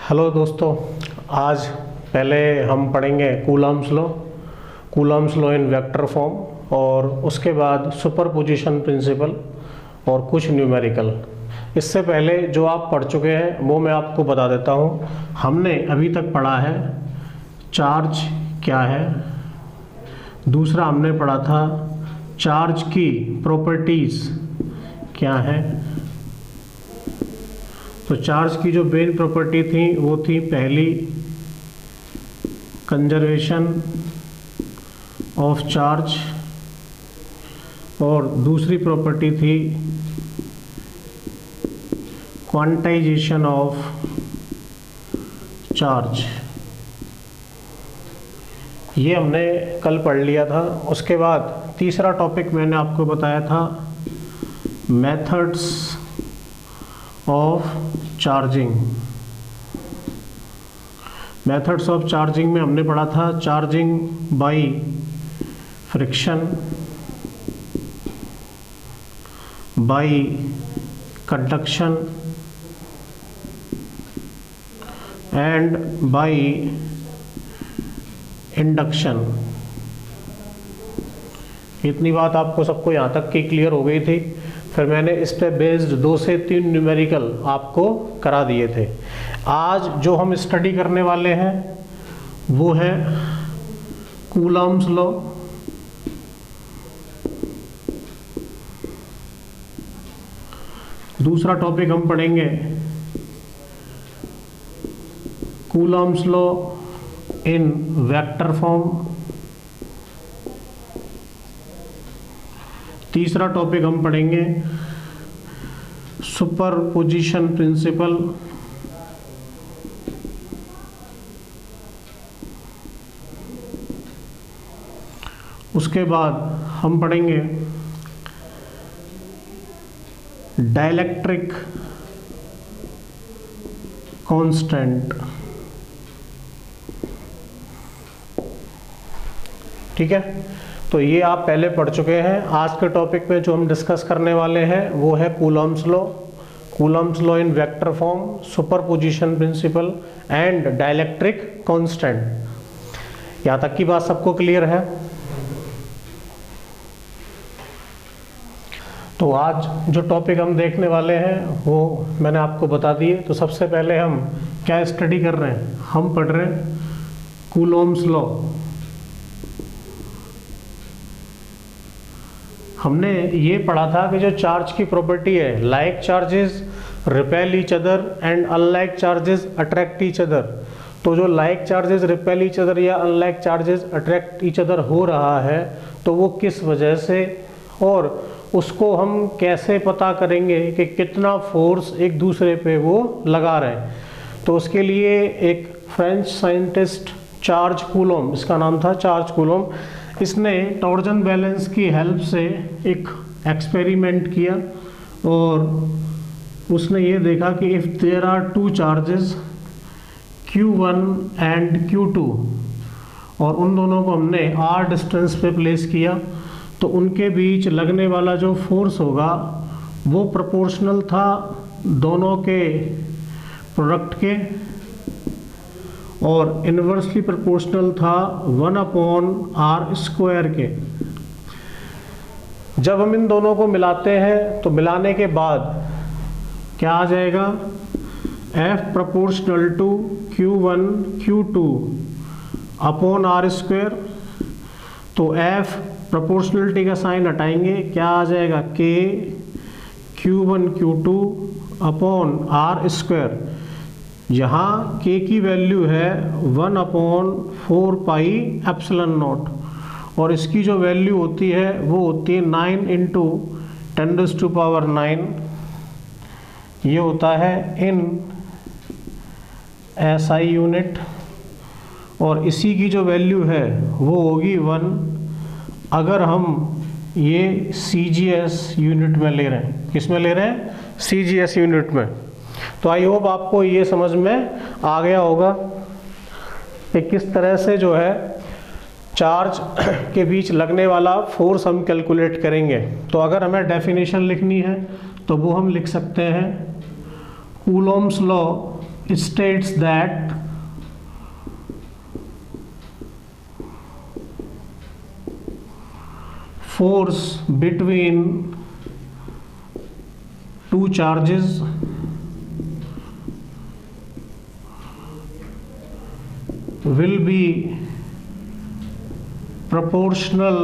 Hello दोस्तों, आज पहले हम पढ़ेंगे Coulomb's law in vector form और उसके बाद सुपरपोजिशन प्रिंसिपल और कुछ न्यूमेरिकल। इससे पहले जो आप पढ़ चुके हैं वो मैं आपको बता देता हूँ। हमने अभी तक पढ़ा है चार्ज क्या है, दूसरा हमने पढ़ा था चार्ज की प्रॉपर्टीज़ क्या है। तो चार्ज की जो मेन प्रॉपर्टी थी वो थी पहली कंजर्वेशन ऑफ चार्ज और दूसरी प्रॉपर्टी थी क्वांटाइजेशन ऑफ चार्ज। ये हमने कल पढ़ लिया था। उसके बाद तीसरा टॉपिक मैंने आपको बताया था methods of charging. Methods of charging में हमने पढ़ा था charging by friction, bye conduction and by induction. इतनी बात आपको सबको यहाँ तक की क्लियर हो गई थी। फिर मैंने इस पे बेस्ड 2 से 3 न्यूमेरिकल आपको करा दिए थे। आज जो हम स्टडी करने वाले हैं वो है कूलम्ब्स लॉ। दूसरा टॉपिक हम पढ़ेंगे Coulomb's law in vector form. तीसरा टॉपिक हम पढ़ेंगे सुपरपोजिशन प्रिंसिपल। उसके बाद हम पढ़ेंगे डाइलेक्ट्रिक कांस्टेंट। ठीक है, तो ये आप पहले पढ़ चुके हैं। आज के टॉपिक में जो हम डिस्कस करने वाले हैं वो है Coulomb's law in vector form, superposition principle and dielectric constant. यहाँ तक की बात सबको क्लियर है? तो आज जो टॉपिक हम देखने वाले हैं वो मैंने आपको बता दिए। तो सबसे पहले हम क्या स्टडी कर रहे हैं? हम पढ़ रहे हैं कूलम्ब्स लॉ। हमने ये पढ़ा था कि जो चार्ज की प्रॉपर्टी है, like charges repel each other and unlike charges attract each other. तो जो like charges repel each other या unlike charges attract each other हो रहा है तो वो किस वजह से, और उसको हम कैसे पता करेंगे कि कितना फोर्स एक दूसरे पे वो लगा रहे हैं। तो उसके लिए एक फ्रेंच साइंटिस्ट चार्ज कूलॉम, इसका नाम था चार्ज कूलॉम, इसने टॉर्जन बैलेंस की हेल्प से एक एक्सपेरिमेंट किया और उसने ये देखा कि if there are 2 charges Q1 and Q2 और उन दोनों को हमने r डिस्टेंस पे प्लेस किया तो उनके बीच लगने वाला जो फोर्स होगा वो प्रोपोर्शनल था दोनों के प्रोडक्ट के और इन्वर्सली प्रोपोर्शनल था 1/r² के। जब हम इन दोनों को मिलाते हैं तो मिलाने के बाद क्या आ जाएगा? F proportional to Q1 Q2 upon r²। तो F प्रोपोर्शनलिटी का साइन हटाएंगे, क्या आ जाएगा? K Q1 Q2 upon r²। यहाँ k की वैल्यू है 1/4πε0 और इसकी जो वैल्यू होती है वो होती है 9 × 10⁹। ये होता है इन SI यूनिट और इसी की जो वैल्यू है वो होगी 1 अगर हम ये CGS यूनिट में ले रहे हैं। किस में ले रहे हैं? CGS यूनिट में। तो आई होप आपको ये समझ में आ गया होगा कि किस तरह से जो है चार्ज के बीच लगने वाला फोर्स हम कैलकुलेट करेंगे। तो अगर हमें डेफिनेशन लिखनी है तो वो हम लिख सकते हैं Coulomb's law states that force between two charges will be proportional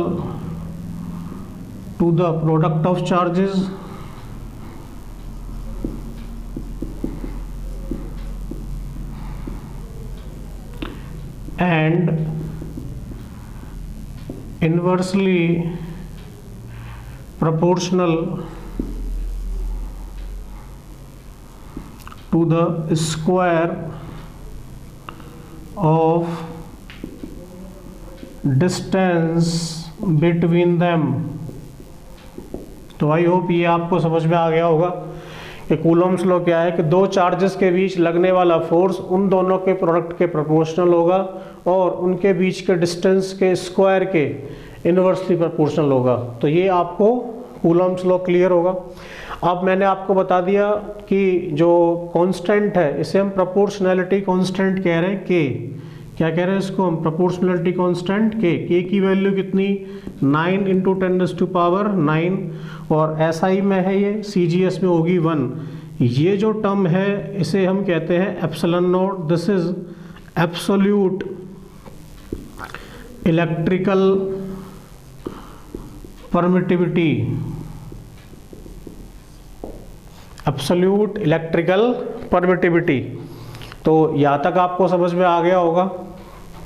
to the product of charges and inversely proportional to the square of distance between them। तो आई होप ये आपको समझ में आ गया होगा कि कूलम्स लॉ क्या है कि दो चार्जेस के बीच लगने वाला फोर्स उन दोनों के प्रोडक्ट के प्रोपोर्शनल होगा और उनके बीच के डिस्टेंस के स्क्वायर के इनवर्सली प्रोपोर्शनल होगा। तो ये आपको कूलम्स लॉ क्लियर होगा। अब मैंने आपको बता दिया कि जो कांस्टेंट है इसे हम प्रोपोर्शनैलिटी कांस्टेंट कह रहे हैं, के क्या कह रहे हैं इसको हम, प्रोपोर्शनैलिटी कांस्टेंट के की वैल्यू कितनी 9 × 10⁻⁹ और एसआई में है ये, सीजीएस में होगी 1। ये जो टर्म है इसे हम कहते हैं epsilon not. This is absolute electrical permittivity, absolute electrical permittivity. तो यहाँ तक आपको समझ में आ गया होगा।